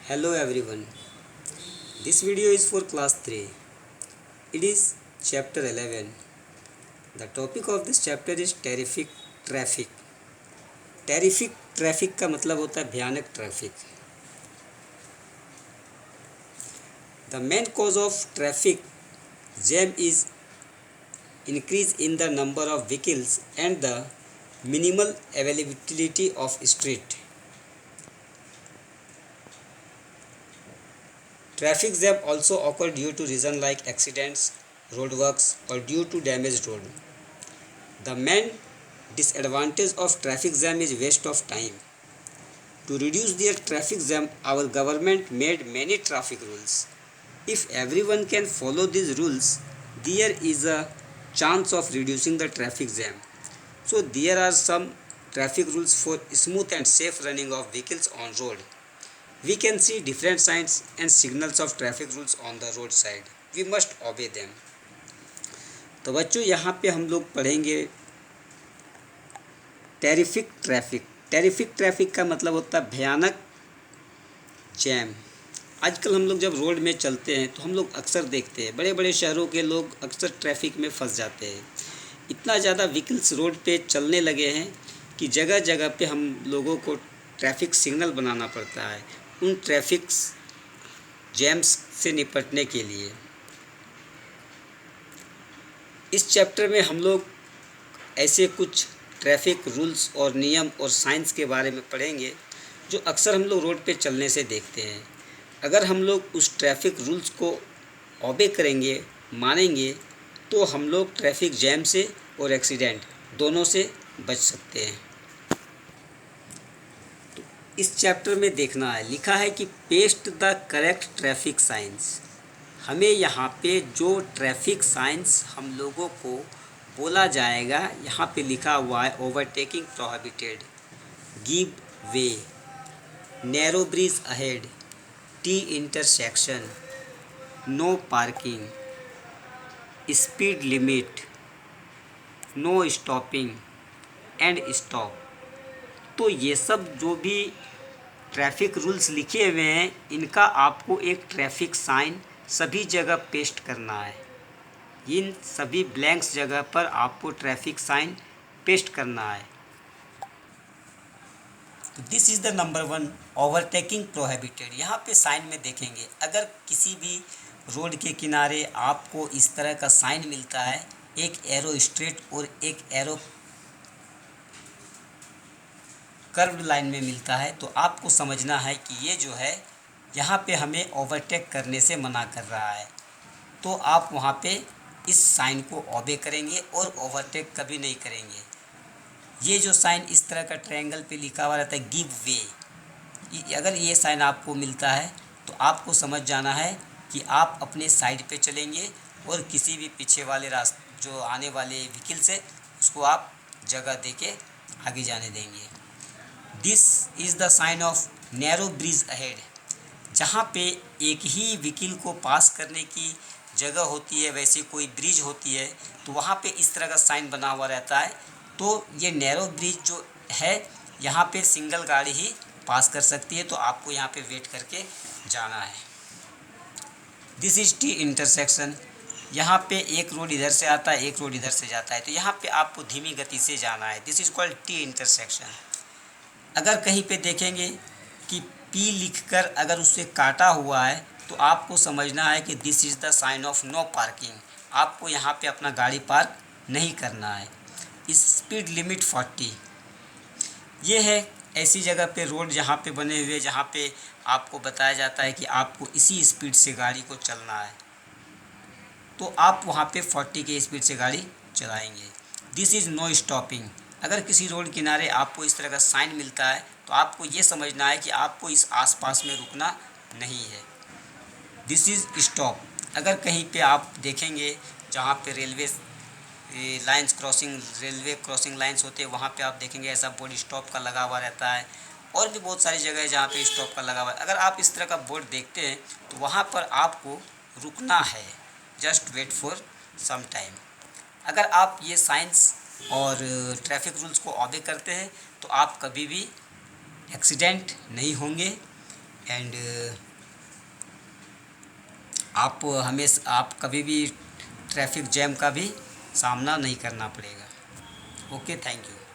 Hello everyone. This video is for class 3. It is chapter 11. The topic of this chapter is terrific traffic. Terrific traffic का मतलब होता है भयानक traffic. The main cause of traffic jam is increase in the number of vehicles and the minimal availability of street. Traffic jam also occur due to reason like accidents, roadworks or due to damaged road. The main disadvantage of traffic jam is waste of time. To reduce the traffic jam, our government made many traffic rules. If everyone can follow these rules, there is a chance of reducing the traffic jam. So there are some traffic rules for smooth and safe running of vehicles on road. We can see different signs and signals of traffic rules on the road side. We must obey them. तो बच्चों यहाँ पे हम लोग पढ़ेंगे terrific traffic. Terrific traffic का मतलब होता है भयानक जैम. आजकल हम लोग जब रोड में चलते हैं तो हम लोग अक्सर देखते हैं बड़े बड़े शहरों के लोग अक्सर ट्रैफिक में फंस जाते हैं. इतना ज़्यादा व्हीकल्स रोड पे चलने लगे हैं कि जगह जगह पे हम लोगों को ट्रैफिक सिग्नल बनाना पड़ता है उन ट्रैफिक जैम्स से निपटने के लिए. इस चैप्टर में हम लोग ऐसे कुछ ट्रैफिक रूल्स और नियम और साइंस के बारे में पढ़ेंगे जो अक्सर हम लोग रोड पे चलने से देखते हैं. अगर हम लोग उस ट्रैफिक रूल्स को ओबे करेंगे, मानेंगे, तो हम लोग ट्रैफिक जैम से और एक्सीडेंट दोनों से बच सकते हैं. तो इस चैप्टर में देखना है, लिखा है कि paste the correct traffic science. हमें यहाँ पे जो ट्रैफिक साइंस हम लोगों को बोला जाएगा, यहाँ पे लिखा हुआ है overtaking prohibited, give way, narrow bridge ahead, T intersection, no parking, speed limit, no stopping and stop. तो ये सब जो भी ट्रैफिक रूल्स लिखे हुए हैं इनका आपको एक ट्रैफिक साइन सभी जगह पेस्ट करना है. इन सभी ब्लैंक्स जगह पर आपको ट्रैफिक साइन पेस्ट करना है. This is the number 1 overtaking prohibited. यहाँ पे साइन में देखेंगे, अगर किसी भी रोड के किनारे आपको इस तरह का साइन मिलता है, एक एरो स्ट्रेट और एक एरो कर्व्ड लाइन में मिलता है, तो आपको समझना है कि ये जो है यहाँ पे हमें ओवरटेक करने से मना कर रहा है. तो आप वहाँ पे इस साइन को ओबे करेंगे और ओवरटेक कभी नहीं करेंगे. ये जो साइन इस तरह का ट्रायंगल पे लिखा हुआ रहता है गिव वे, अगर ये साइन आपको मिलता है तो आपको समझ जाना है कि आप अपने साइड पे चलेंगे और किसी भी पीछे वाले रास्ते जो आने वाले व्हीकल्स है उसको आप जगह देके आगे जाने देंगे. This is the sign of narrow bridge ahead. जहाँ पे एक ही व्हीकल को पास करने की जगह होती है, वैसे कोई ब्रिज होती है, तो वहाँ पे इस तरह का साइन बना हुआ रहता है. तो ये नैरो ब्रिज जो है यहाँ पे सिंगल गाड़ी ही पास कर सकती है, तो आपको यहाँ पे वेट करके जाना है. This is T intersection. यहाँ पे एक रोड इधर से आता है, एक रोड इधर से जाता है, तो यहाँ पे आपको धीमी गति से जाना है. This is called T intersection. अगर कहीं पे देखेंगे कि पी लिखकर अगर उससे काटा हुआ है तो आपको समझना है कि this is the sign of no parking. आपको यहाँ पे अपना गाड़ी पार्क नहीं करना है. Speed limit 40. ये है ऐसी जगह पे रोड जहाँ पे बने हुए जहाँ पे आपको बताया जाता है कि आपको इसी स्पीड से गाड़ी को चलना है, तो आप वहाँ पे 40 के स्पीड से गाड़ी चलाएंगे. This is no stopping. अगर किसी रोड किनारे आपको इस तरह का साइन मिलता है तो आपको ये समझना है कि आपको इस आसपास में रुकना नहीं है. This is stop. अगर कहीं पे आप देखेंगे जहाँ पे railway lines crossing railway crossing lines होते हैं, वहाँ पे आप देखेंगे ऐसा बोर्ड स्टॉप का लगा हुआ रहता है. और भी बहुत सारी जगह है जहाँ पे स्टॉप का लगा हुआ है. अगर आप इस तरह का बोर्ड देखते हैं तो वहाँ पर आपको रुकना है. Just wait for some time. अगर आप ये साइंस और ट्रैफिक रूल्स को ओबे करते हैं तो आप कभी भी एक्सीडेंट नहीं होंगे एंड आप कभी भी ट्रैफिक जैम का भी सामना नहीं करना पड़ेगा। Okay, thank you.